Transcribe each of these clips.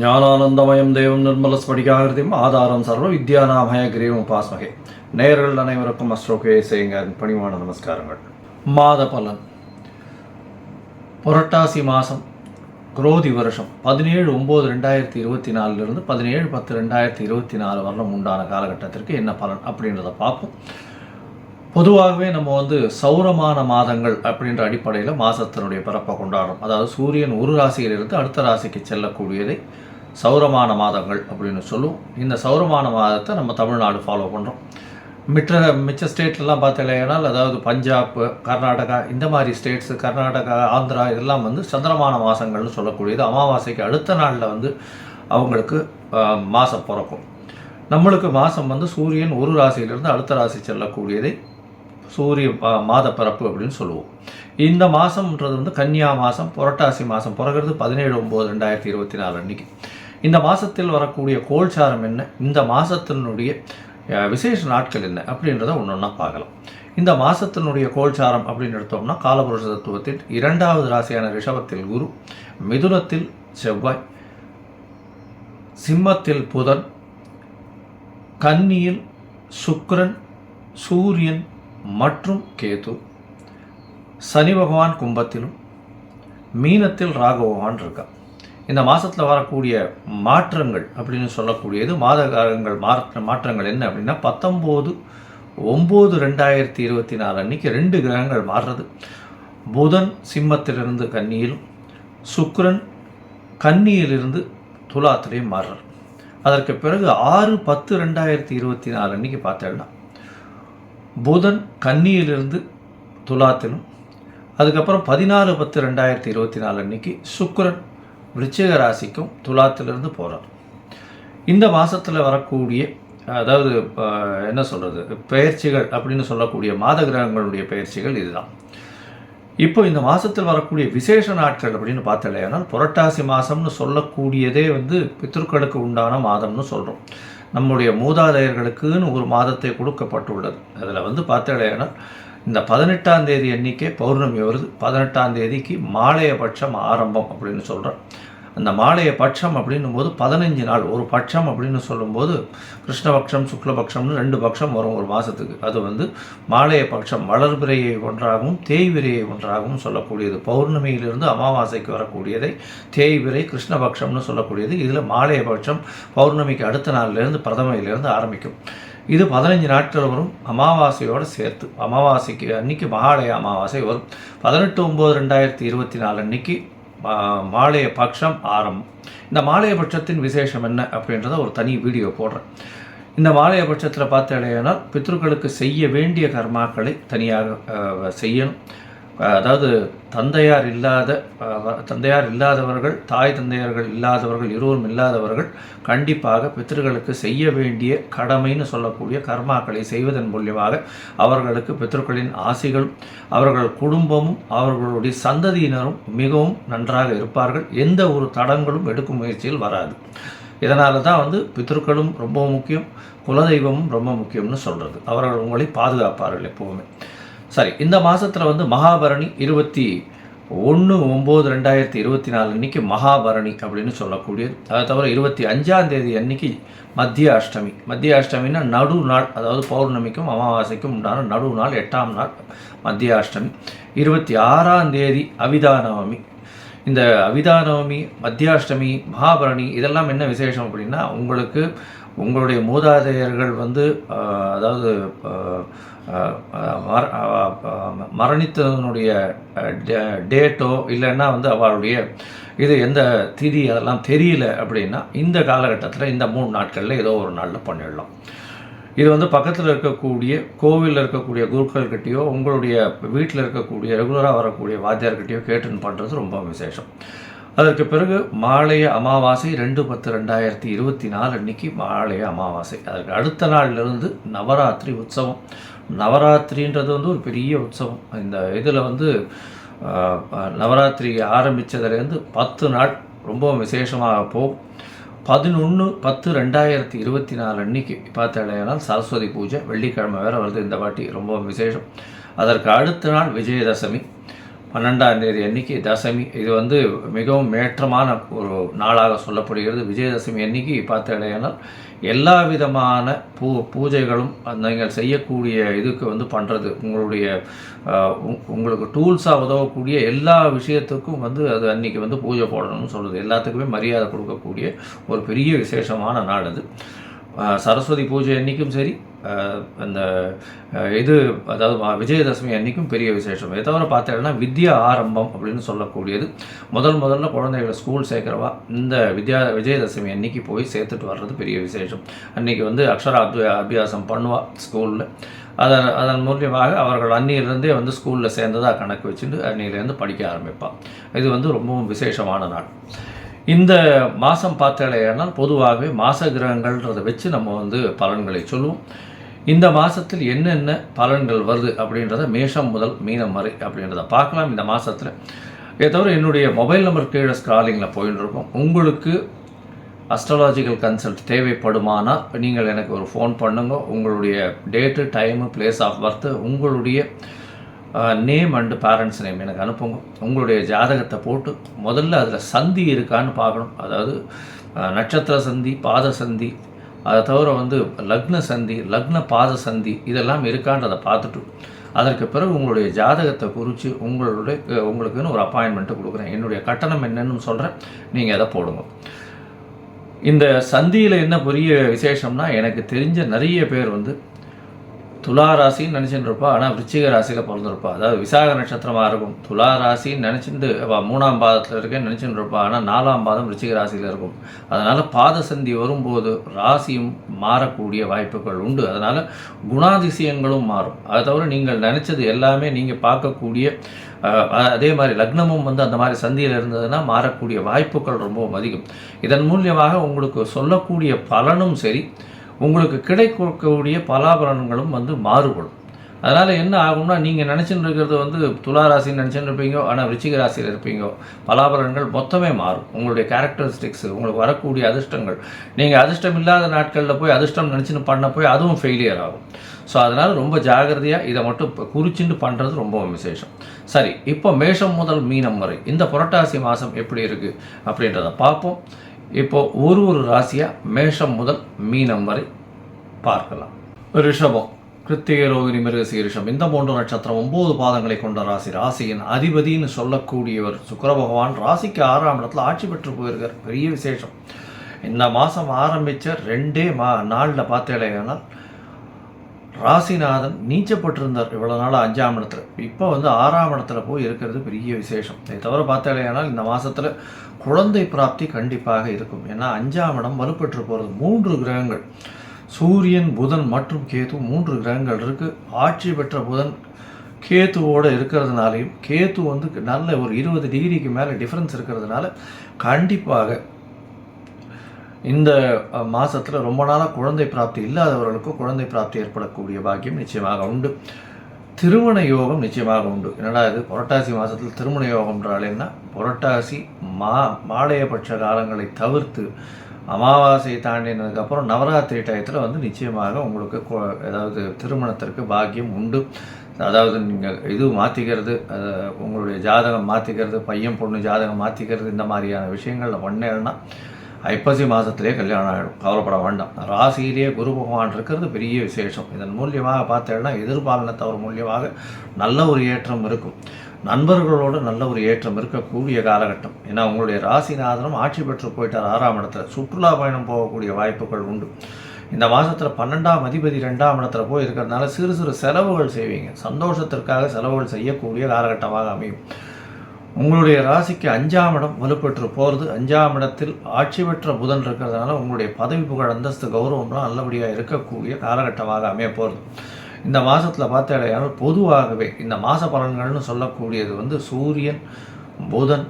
ஞானானந்தமயம் தேவம் நிர்மலஸ்படிகாகிருதியும் ஆதாரம் சர்வ வித்யாநாமய கிரீவம் உபாஸ்மகே. நேயர்கள் அனைவருக்கும் அஸ்ட்ரோகே செய்யுங்க பணிவான நமஸ்காரங்கள். மாத பலன். புரட்டாசி மாதம் குரோதி வருஷம் 17/9/2024 17/10/2024 வரலும் உண்டான காலகட்டத்திற்கு என்ன பலன் அப்படின்றத பார்ப்போம். பொதுவாகவே நம்ம சௌரமான மாதங்கள் அப்படின்ற அடிப்படையில் மாதத்தினுடைய பிறப்பை கொண்டாடுறோம். அதாவது சூரியன் ஒரு ராசியிலிருந்து அடுத்த ராசிக்கு செல்லக்கூடியதை சௌரமான மாதங்கள் அப்படின்னு சொல்லுவோம். இந்த சௌரமான மாதத்தை நம்ம தமிழ்நாடு ஃபாலோ பண்ணுறோம். மிச்ச ஸ்டேட்லலாம் பார்த்தீங்கன்னா, அதாவது பஞ்சாப், கர்நாடகா, இந்த மாதிரி ஸ்டேட்ஸு, கர்நாடகா, ஆந்திரா இதெல்லாம் சந்திரமான மாதங்கள்னு சொல்லக்கூடியது. அமாவாசைக்கு அடுத்த நாளில் அவங்களுக்கு மாதம் பிறக்கும். நம்மளுக்கு மாதம் சூரியன் ஒரு ராசியிலிருந்து அடுத்த ராசி செல்லக்கூடியதை சூரிய மாத பிறப்பு அப்படின்னு சொல்லுவோம். இந்த மாதம்ன்றது கன்னியா மாதம், புரட்டாசி மாதம் பிறகுறது 17/9/2024 அன்றைக்கி. இந்த மாதத்தில் வரக்கூடிய கோல்சாரம் என்ன, இந்த மாதத்தினுடைய விசேஷ நாட்கள் என்ன அப்படின்றத ஒன்று ஒன்றா பார்க்கலாம். இந்த மாதத்தினுடைய கோல்சாரம் அப்படின்னு எடுத்தோம்னா, காலபுருஷ தத்துவத்தில் 2வது ராசியான ரிஷபத்தில் குரு, மிதுனத்தில் செவ்வாய், சிம்மத்தில் புதன், கன்னியில் சுக்கிரன், சூரியன் மற்றும் கேது, சனி பகவான் கும்பத்திலும், மீனத்தில் ராகு பகவான் இருக்கா. இந்த மாதத்தில் வரக்கூடிய மாற்றங்கள் அப்படின்னு சொல்லக்கூடியது மாதகாலங்கள் மாற்றங்கள் என்ன அப்படின்னா, 19/9/2024 அன்றைக்கி 2 கிரகங்கள் மாறுறது. புதன் சிம்மத்திலிருந்து கன்னியிலும், சுக்கிரன் கன்னியிலிருந்து துலாத்திலையும் மாறுறார். அதற்கு பிறகு 6/10/2024 அன்றைக்கி பார்த்தேன்னா, புதன் கன்னியிலிருந்து துலாத்திலும், அதுக்கப்புறம் 14/10/2024 அன்றைக்கி சுக்கிரன் விருச்சிக ராசிக்கும் துலாத்திலிருந்து போகிறார். இந்த மாதத்தில் வரக்கூடிய, அதாவது என்ன சொல்கிறது, பெயர்ச்சிகள் அப்படின்னு சொல்லக்கூடிய மாத கிரகங்களுடைய பெயர்ச்சிகள் இதுதான். இப்போ இந்த மாதத்தில் வரக்கூடிய விசேஷ நாட்கள் அப்படின்னு பார்த்தலையானால், புரட்டாசி மாதம்னு சொல்லக்கூடியதே பித்ருக்களுக்கு உண்டான மாதம்னு சொல்கிறோம். நம்முடைய மூதாதையர்களுக்குன்னு ஒரு மாதத்தை கொடுக்கப்பட்டுள்ளது. அதில் பார்த்தலையானால், இந்த 18ஆம் தேதி அன்றைக்கே பௌர்ணமி வருது. 18ஆம் தேதிக்கு மாலைய பட்சம் ஆரம்பம் அப்படின்னு சொல்கிறோம். அந்த மாலைய பட்சம் அப்படின்னும் போது 15 நாள். ஒரு பட்சம் அப்படின்னு சொல்லும்போது கிருஷ்ணபக்ஷம், சுக்லபக்ஷம்னு 2 பட்சம் வரும் ஒரு மாதத்துக்கு. அது மாலைய பட்சம் வளர்பிறையை ஒன்றாகவும் தேய்விரையை ஒன்றாகவும் சொல்லக்கூடியது. பௌர்ணமியிலிருந்து அமாவாசைக்கு வரக்கூடியதை தேய்விரை, கிருஷ்ணபக்ஷம்னு சொல்லக்கூடியது. இதில் மாலைய பட்சம் பௌர்ணமிக்கு அடுத்த நாளிலிருந்து பிரதமையிலிருந்து ஆரம்பிக்கும். இது 15 நாட்கள் வரும் அமாவாசையோடு சேர்த்து. அமாவாசைக்கு அன்றைக்கி மகாலய அமாவாசை வரும். 18/9/2024 அன்றைக்கி மாலைய பட்சம் ஆரம்பம். இந்த மாலைய பட்சத்தின் விசேஷம் என்ன அப்படின்றத ஒரு தனி வீடியோ போடுறேன். இந்த மாலைய பட்சத்தில் பார்த்தேனால், பித்ருக்களுக்கு செய்ய வேண்டிய கர்மாக்களை தனியாக செய்யணும். அதாவது தந்தையார் இல்லாதவர்கள், தாய் தந்தையர்கள் இல்லாதவர்கள், இருவரும் இல்லாதவர்கள் கண்டிப்பாக பித்ருக்களுக்கு செய்ய வேண்டிய கடமைன்னு சொல்லக்கூடிய கர்மாக்களை செய்வதன் மூலியமாக அவர்களுக்கு பித்ருக்களின் ஆசிகளும், அவர்கள் குடும்பமும், அவர்களுடைய சந்ததியினரும் மிகவும் நன்றாக இருப்பார்கள். எந்த ஒரு தடங்களும் எடுக்கும் முயற்சியில் வராது. இதனால தான் பித்ருக்களும் ரொம்ப முக்கியம், குலதெய்வமும் ரொம்ப முக்கியம்னு சொல்கிறது. அவர்கள் உங்களை பாதுகாப்பார்கள் எப்போவுமே. சரி, இந்த மாதத்தில் மகாபரணி 21/9/2024 அன்றைக்கி மகாபரணி அப்படின்னு சொல்லக்கூடியது. அதை தவிர 25ஆம் தேதி அன்றைக்கி மத்திய அஷ்டமி. மத்திய அஷ்டமின்னா நடு நாள், அதாவது பௌர்ணமிக்கும் அமாவாசைக்கும் உண்டான நடு நாள், 8ஆம் நாள் மத்திய அஷ்டமி. 26ஆம் தேதி அவிதானவமி. இந்த அவிதானவமி, மத்தியாஷ்டமி, மகாபரணி இதெல்லாம் என்ன விசேஷம் அப்படின்னா, உங்களுடைய மூதாதையர்கள் அதாவது மரணித்ததனுடைய டேட்டோ இல்லைன்னா அவளுடைய இது எந்த திதி அதெல்லாம் தெரியல அப்படின்னா, இந்த காலகட்டத்தில் இந்த 3 நாட்களில் ஏதோ ஒரு நாளில் பண்ணிடலாம். இது பக்கத்தில் இருக்கக்கூடிய கோவிலில் இருக்கக்கூடிய குருக்கள்கிட்டையோ, உங்களுடைய வீட்டில் இருக்கக்கூடிய ரெகுலராக வரக்கூடிய வாத்தியார்கிட்டையோ கேட்டுன்னு பண்ணுறது ரொம்ப விசேஷம். அதற்கு பிறகு மாலைய அமாவாசை 2/10/2024 அன்றைக்கி மாலைய அமாவாசை. அதற்கு அடுத்த நாளிலிருந்து நவராத்திரி உற்சவம். நவராத்திரின்றது ஒரு பெரிய உற்சவம். இந்த இதில் நவராத்திரி ஆரம்பித்ததுலேருந்து 10 நாள் ரொம்ப விசேஷமாக போகும். 11/10/2024 அன்றைக்கி பார்த்தேனால் சரஸ்வதி பூஜை, வெள்ளிக்கிழமை வேறு வருது இந்த வாட்டி, ரொம்ப விசேஷம். அதற்கு அடுத்த நாள் விஜயதசமி. 12ஆம் தேதி அன்னைக்கு தசமி. இது வந்து மிகவும் ஏற்றமான ஒரு நாளாக சொல்லப்படுகிறது. விஜயதசமி அன்னைக்கு பார்த்தீங்கன்னா எல்லா விதமான பூஜைகளும் நீங்கள் செய்யக்கூடிய இதுக்கு வந்து பண்ணுறது உங்களுக்கு டூல்ஸாக உதவக்கூடிய எல்லா விஷயத்துக்கும் வந்து அது அன்றைக்கி வந்து பூஜை போடணும்னு சொல்கிறது. எல்லாத்துக்குமே மரியாதை கொடுக்கக்கூடிய ஒரு பெரிய விசேஷமான நாள் அது. சரஸ்வதி பூஜை அன்றைக்கும் சரி, அந்த அதாவது விஜயதசமி அன்றைக்கும் பெரிய விசேஷம். இதை தவிர பார்த்தீங்கன்னா வித்யா ஆரம்பம் அப்படின்னு சொல்லக்கூடியது முதல்ல குழந்தைகளை ஸ்கூல் சேர்க்குறவா இந்த விஜயதசமி அன்றைக்கி போய் சேர்த்துட்டு வர்றது பெரிய விசேஷம். அன்றைக்கி வந்து அக்ஷர அபியாசம் பண்ணுவா ஸ்கூலில். அதன் மூலியமாக அவர்கள் அன்னியிலிருந்தே வந்து ஸ்கூலில் சேர்ந்ததாக கணக்கு வச்சுட்டு அன்னியிலேருந்து படிக்க ஆரம்பிப்பாள். இது வந்து ரொம்பவும் விசேஷமான நாள். இந்த மாதம் பார்த்தேனால் பொதுவாகவே மாத கிரகங்கள்ன்றதை வச்சு நம்ம வந்து பலன்களை சொல்லுவோம். இந்த மாதத்தில் என்னென்ன பலன்கள் வருது அப்படின்றத மேஷம் முதல் மீனம் வரை அப்படின்றத பார்க்கலாம் இந்த மாதத்தில். இதை தவிர என்னுடைய மொபைல் நம்பர் கீழே ஸ்க்ராலிங்கில் போயின்னு இருக்கோம். உங்களுக்கு அஸ்ட்ராலாஜிக்கல் கன்சல்ட் தேவைப்படுமானால் நீங்கள் எனக்கு ஒரு ஃபோன் பண்ணுங்க. உங்களுடைய date, time, place of birth, உங்களுடைய நேம் அண்டு பேரண்ட்ஸ் நேம் எனக்கு அனுப்புங்க. உங்களுடைய ஜாதகத்தை போட்டு முதல்ல அதில் சந்தி இருக்கான்னு பார்க்கணும். அதாவது நட்சத்திர சந்தி, பாத சந்தி, அதை தவிர வந்து லக்ன சந்தி, லக்ன பாத சந்தி இதெல்லாம் இருக்கான்றதை பார்த்துட்டு அதற்கு பிறகு உங்களுடைய ஜாதகத்தை குறித்து உங்களுக்குன்னு ஒரு அப்பாயின்மெண்ட்டு கொடுக்குறேன். என்னுடைய கட்டணம் என்னன்னு சொல்கிறேன், நீங்கள் அதை போடுங்க. இந்த சந்தியில் என்ன பெரிய விசேஷம்னா, எனக்கு தெரிஞ்ச நிறைய பேர் வந்து துலா ராசின்னு நினச்சிட்டு இருப்பா, ஆனால் விருச்சிக ராசியில் பிறந்திருப்பா. அதாவது விசாக நட்சத்திரமாக இருக்கும். துலா ராசின்னு நினச்சிட்டு 3ஆம் பாதத்தில் இருக்கேன்னு நினச்சிட்டு இருப்பா, ஆனால் 4ஆம் பாதம் விருச்சிக ராசியில் இருக்கும். அதனால் பாத சந்தி வரும்போது ராசியும் மாறக்கூடிய வாய்ப்புகள் உண்டு. அதனால் குணாதிசயங்களும் மாறும். அதை தவிர நீங்கள் நினச்சது எல்லாமே நீங்கள் பார்க்கக்கூடிய அதே மாதிரி லக்னமும் வந்து அந்த மாதிரி சந்தியில் இருந்ததுன்னா மாறக்கூடிய வாய்ப்புகள் ரொம்பவும் அதிகம். இதன் மூலியமாக உங்களுக்கு சொல்லக்கூடிய பலனும் சரி, உங்களுக்கு கிடைக்கக்கூடிய பலாபலன்களும் வந்து மாறுபடும். அதனால் என்ன ஆகும்னா, நீங்கள் நினச்சின்னு இருக்கிறது வந்து துளாராசின்னு நினச்சின்னு இருப்பீங்க, ஆனால் விருச்சிக ராசியில் இருப்பீங்க. பலாபலன்கள் மொத்தமே மாறும். உங்களுடைய கேரக்டரிஸ்டிக்ஸ், உங்களுக்கு வரக்கூடிய அதிர்ஷ்டங்கள், நீங்கள் அதிர்ஷ்டம் இல்லாத நாட்களில் போய் அதிர்ஷ்டம் நினச்சின்னு பண்ண போய் அதுவும் ஃபெயிலியர் ஆகும். ஸோ அதனால் ரொம்ப ஜாகிரதையாக இதை மட்டும் குறிச்சிட்டு பண்ணுறது ரொம்ப விசேஷம். சரி, இப்போ மேஷம் முதல் மீனம் வரை இந்த புரட்டாசி மாதம் எப்படி இருக்குது அப்படின்றத பார்ப்போம். இப்போது ஒரு ராசியாக மேஷம் முதல் மீனம் வரை பார்க்கலாம். ரிஷபம், கிருத்திகை, ரோகிணி, மிருகசீரிஷம் இந்த 3 நட்சத்திரம் 9 பாதங்களை கொண்ட ராசி. ராசியின் அதிபதினு சொல்லக்கூடியவர் சுக்கிர பகவான் ராசிக்கு 6ஆம் இடத்துல ஆட்சி பெற்று போயிருக்கார். பெரிய விசேஷம். இந்த மாதம் ஆரம்பித்த 2 நாளில் பார்த்தேன்னா ராசிநாதன் நீச்சப்பட்டிருந்தார் இவ்வளோ நாள் 5ஆம் இடத்துல. இப்போ வந்து 6ஆம் இடத்துல போய் இருக்கிறது பெரிய விசேஷம். இதை தவிர பார்த்தேனால் இந்த மாதத்தில் குழந்தை பிராப்தி கண்டிப்பாக இருக்கும். ஏன்னா 5ஆம் இடம் வலுப்பெற்று போகிறது. 3 கிரகங்கள், சூரியன், புதன் மற்றும் கேது, 3 கிரகங்கள் இருக்குது. ஆட்சி பெற்ற புதன் கேத்துவோடு இருக்கிறதுனாலையும், கேத்து வந்து நல்ல ஒரு 20 டிகிரிக்கு மேலே டிஃப்ரென்ஸ் இருக்கிறதுனால கண்டிப்பாக இந்த மாதத்தில் ரொம்ப நாளாக குழந்தை பிராப்தி இல்லாதவர்களுக்கும் குழந்தை பிராப்தி ஏற்படக்கூடிய பாக்கியம் நிச்சயமாக உண்டு. திருமண யோகம் நிச்சயமாக உண்டு. என்னடா இது புரட்டாசி மாதத்தில் திருமண யோகம்ன்றாலேன்னா, புரட்டாசி மாலையபட்ச காலங்களை தவிர்த்து அமாவாசையை தாண்டினதுக்கப்புறம் நவராத்திரி டயத்தில் வந்து நிச்சயமாக உங்களுக்கு ஏதாவது திருமணத்திற்கு பாக்கியம் உண்டு. அதாவது நீங்கள் இது மாற்றிக்கிறது, உங்களுடைய ஜாதகம் மாற்றிக்கிறது, பையன் பொண்ணு ஜாதகம் மாற்றிக்கிறது, இந்த மாதிரியான விஷயங்களில் பண்ணேன்னா ஐப்பசி மாதத்திலே கல்யாணம் ஆகிடும். கவலைப்பட வேண்டாம். ராசியிலேயே குரு பகவான் இருக்கிறது பெரிய விசேஷம். இதன் மூலியமாக பார்த்தேன்னா எதிர்பாலனத்தவர் மூலியமாக நல்ல ஒரு ஏற்றம் இருக்கும். நண்பர்களோடு நல்ல ஒரு ஏற்றம் இருக்கக்கூடிய காலகட்டம். ஏன்னா உங்களுடைய ராசிநாதனும் ஆட்சி பெற்று போயிட்டார் 6ஆம் இடத்துல. சுற்றுலா பயணம் போகக்கூடிய வாய்ப்புகள் உண்டு. இந்த மாதத்தில் 12ஆம் அதிபதி 2ஆம் இடத்துல போய் இருக்கிறதுனால சிறு சிறு செலவுகள் செய்வீங்க. சந்தோஷத்திற்காக செலவுகள் செய்யக்கூடிய காலகட்டமாக அமையும். உங்களுடைய ராசிக்கு 5ஆம் இடம் வலுப்பெற்று போகிறது. 5ஆம் இடத்தில் ஆட்சி பெற்ற புதன் இருக்கிறதுனால உங்களுடைய பதவி, புகழ், அந்தஸ்து, கௌரவம்லாம் நல்லபடியாக இருக்கக்கூடிய காலகட்டமாக அமைய போகிறது. இந்த மாதத்தில் பார்த்தீங்கன்னா பொதுவாகவே இந்த மாத பலன்கள்னு சொல்லக்கூடியது வந்து சூரியன், புதன்,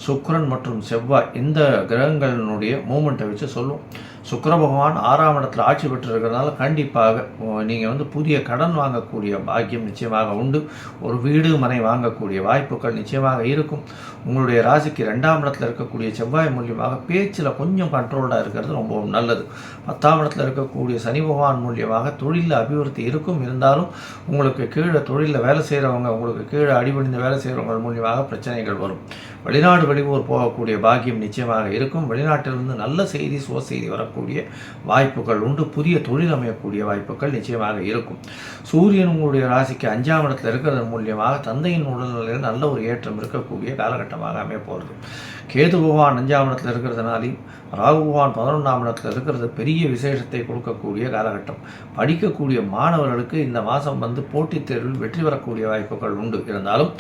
சுக்கிரன் மற்றும் செவ்வாய் இந்த கிரகங்களினுடைய மூமெண்ட்டை வச்சு சொல்லும். சுக்கிர பகவான் 6ஆம் இடத்துல ஆட்சி பெற்றிருக்கிறதுனால கண்டிப்பாக நீங்கள் வந்து புதிய கடன் வாங்கக்கூடிய பாக்கியம் நிச்சயமாக உண்டு. ஒரு வீடு மனை வாங்கக்கூடிய வாய்ப்புகள் நிச்சயமாக இருக்கும். உங்களுடைய ராசிக்கு 2ஆம் இடத்துல இருக்கக்கூடிய செவ்வாய் மூலியமாக பேச்சில் கொஞ்சம் கண்ட்ரோல்டாக இருக்கிறது ரொம்பவும் நல்லது. 10ஆம் இடத்துல இருக்கக்கூடிய சனி பகவான் மூலியமாக தொழிலில் அபிவிருத்தி இருக்கும். இருந்தாலும் உங்களுக்கு கீழே தொழிலில் வேலை செய்கிறவங்க, உங்களுக்கு கீழே அடிபணிந்து வேலை செய்கிறவங்க மூலியமாக பிரச்சனைகள் வரும். வெளிநாடு வெளியூர் போகக்கூடிய பாக்கியம் நிச்சயமாக இருக்கும். வெளிநாட்டிலிருந்து நல்ல செய்தி சுவ செய்தி வரக்கூடிய வாய்ப்புகள் உண்டு. புதிய தொழில் அமையக்கூடிய வாய்ப்புகள் நிச்சயமாக இருக்கும். சூரியன் உங்களுடைய ராசிக்கு 5ஆம் இடத்துல இருக்கிறது மூலியமாக தந்தையின் உடல்நிலையில் நல்ல ஒரு ஏற்றம் இருக்கக்கூடிய காலகட்டமாக அமைய போகிறது. கேது பகவான் 5ஆம் இடத்துல இருக்கிறதுனாலையும் ராகு பகவான் 11ஆம் இடத்துல இருக்கிறது பெரிய விசேஷத்தை கொடுக்கக்கூடிய காலகட்டம். படிக்கக்கூடிய மாணவர்களுக்கு இந்த மாதம் வந்து போட்டித் தேர்வில் வெற்றி பெறக்கூடிய வாய்ப்புகள் உண்டு. இருந்தாலும்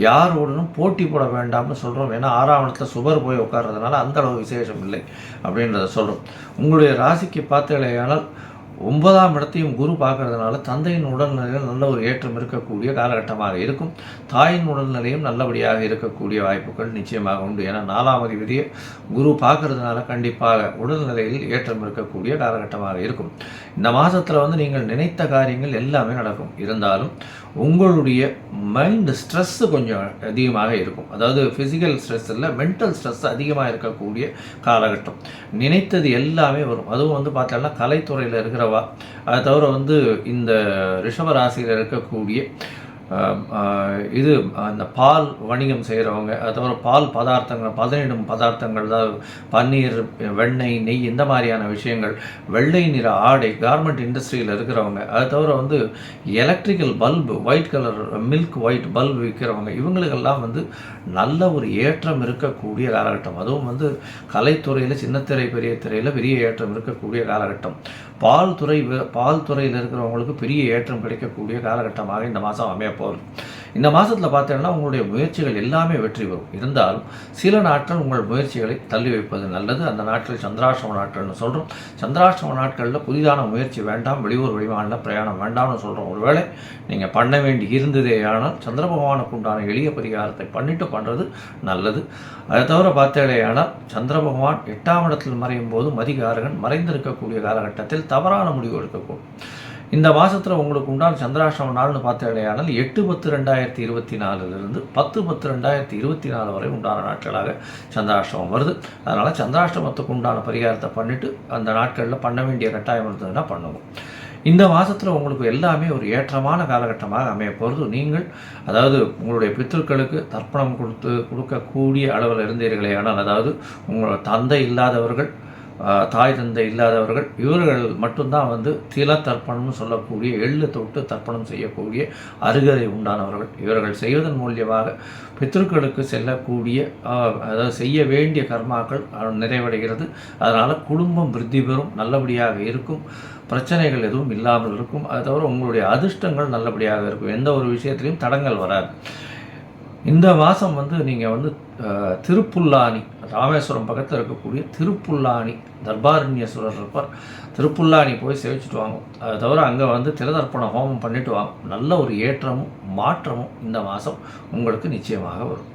யாரோடனும் போட்டி போட வேண்டாம்னு சொல்கிறோம். ஏன்னா 6ஆம் இடத்துல சுபர் போய் உட்கார்றதுனால அந்த அளவு விசேஷம் இல்லை அப்படின்றத சொல்கிறோம். உங்களுடைய ராசிக்கு பார்த்தீங்களேயானால் 9ஆம் இடத்தையும் குரு பார்க்கறதுனால தந்தையின் உடல்நிலையில் நல்ல ஒரு ஏற்றம் இருக்கக்கூடிய காலகட்டமாக இருக்கும். தாயின் உடல்நிலையும் நல்லபடியாக இருக்கக்கூடிய வாய்ப்புகள் நிச்சயமாக உண்டு. ஏன்னா 4ஆம் அதிபதியை குரு பார்க்கறதுனால கண்டிப்பாக உடல்நிலையில் ஏற்றம் இருக்கக்கூடிய காலகட்டமாக இருக்கும். இந்த மாதத்தில் வந்து நீங்கள் நினைத்த காரியங்கள் எல்லாமே நடக்கும். இருந்தாலும் உங்களுடைய மைண்ட் ஸ்ட்ரெஸ்ஸு கொஞ்சம் அதிகமாக இருக்கும். அதாவது ஃபிசிக்கல் ஸ்ட்ரெஸ் இல்லை, மென்டல் ஸ்ட்ரெஸ் அதிகமாக இருக்கக்கூடிய காலகட்டம். நினைத்தது எல்லாமே வரும். அதுவும் வந்து பார்த்தோம்னா கலைத்துறையில் இருக்கிறவா, அதை தவிர வந்து இந்த ரிஷப ராசியில் இருக்கக்கூடிய இது அந்த பால் வணிகம் செய்கிறவங்க, அது தவிர பால் பதார்த்தங்கள், பதனிடும் பதார்த்தங்கள், அதாவது பன்னீர், வெண்ணெய், நெய், இந்த மாதிரியான விஷயங்கள், வெள்ளை நிற ஆடை, கார்மெண்ட் இண்டஸ்ட்ரியில் இருக்கிறவங்க, அது தவிர வந்து electrical bulb, white colour milk white bulb விற்கிறவங்க, இவங்களுக்கெல்லாம் வந்து நல்ல ஒரு ஏற்றம் இருக்கக்கூடிய காலகட்டம். அதுவும் வந்து கலைத்துறையில், சின்னத்திரை பெரிய திரையில் பெரிய ஏற்றம் இருக்கக்கூடிய காலகட்டம். பால் துறையில் இருக்கிறவங்களுக்கு பெரிய ஏற்றம் கிடைக்கக்கூடிய காலகட்டமாக இந்த மாதம் அமைய போகுது. இந்த மாதத்தில் பார்த்தீங்கன்னா உங்களுடைய முயற்சிகள் எல்லாமே வெற்றி பெறும். இருந்தாலும் சில நாட்கள் உங்கள் முயற்சிகளை தள்ளி வைப்பது நல்லது. அந்த நாட்கள் சந்திராஷ்டம நாட்கள்னு சொல்கிறோம். சந்திராஷ்டம நாட்களில் புதிதான முயற்சி வேண்டாம், வெளியூர் வெளிமாநில பிரயாணம் வேண்டாம்னு சொல்கிறோம். ஒருவேளை நீங்கள் பண்ண வேண்டி இருந்ததே ஆனால் சந்திர பகவானுக்கு உண்டான எளிய பரிகாரத்தை பண்ணிட்டு பண்ணுறது நல்லது. அதை தவிர பார்த்தேடையானால் சந்திர பகவான் 8ஆம் இடத்தில் மறையும் போது மதிகாரகன் மறைந்திருக்கக்கூடிய காலகட்டத்தில் தவறான முடிவு எடுக்கக்கூடும். இந்த மாதத்தில் உங்களுக்கு உண்டான சந்திராஷ்டம நாள்னு பார்த்தேடையானால் 8/10/2024 10/10/2024 வரை உண்டான நாட்களாக சந்திராஷ்டமம் வருது. அதனால் சந்திராஷ்டமத்துக்கு உண்டான பரிகாரத்தை பண்ணிவிட்டு அந்த நாட்களில் பண்ண வேண்டிய கட்டாயம் இருந்ததுன்னா பண்ணுவோம். இந்த மாதத்தில் உங்களுக்கு எல்லாமே ஒரு ஏற்றமான காலகட்டமாக அமைய போகிறது. நீங்கள் அதாவது உங்களுடைய பித்ருக்களுக்கு தர்ப்பணம் கொடுக்கக்கூடிய அளவில் இருந்தீர்களே ஆனால், அதாவது உங்களோட தந்தை இல்லாதவர்கள், தாய் தந்தை இல்லாதவர்கள், இவர்கள் மட்டும்தான் வந்து தில தர்ப்பணம்னு சொல்லக்கூடிய எள்ளு தொட்டு தர்ப்பணம் செய்யக்கூடிய அருகதை உண்டானவர்கள். இவர்கள் செய்வதன் மூலியமாக பித்ருக்களுக்கு செல்லக்கூடிய அதாவது செய்ய வேண்டிய கர்மாக்கள் நிறைவடைகிறது. அதனால் குடும்பம் விருத்தி பெறும், நல்லபடியாக இருக்கும், பிரச்சனைகள் எதுவும் இல்லாமல் இருக்கும். அது தவிர உங்களுடைய அதிர்ஷ்டங்கள் நல்லபடியாக இருக்கும், எந்த ஒரு விஷயத்திலையும் தடங்கள் வராது. இந்த மாதம் வந்து நீங்கள் வந்து திருப்புல்லானி, ராமேஸ்வரம் பக்கத்தில் இருக்கக்கூடிய திருப்புல்லானி தர்பாரண்யேஸ்வரர் இருப்பார், திருப்புல்லானி போய் சேவிச்சுட்டு வாங்க. அதை தவிர அங்கே வந்து திலதர்ப்பண ஹோமம் பண்ணிட்டு வாங்க. நல்ல ஒரு ஏற்றமும் மாற்றமும் இந்த மாதம் உங்களுக்கு நிச்சயமாக வரும்.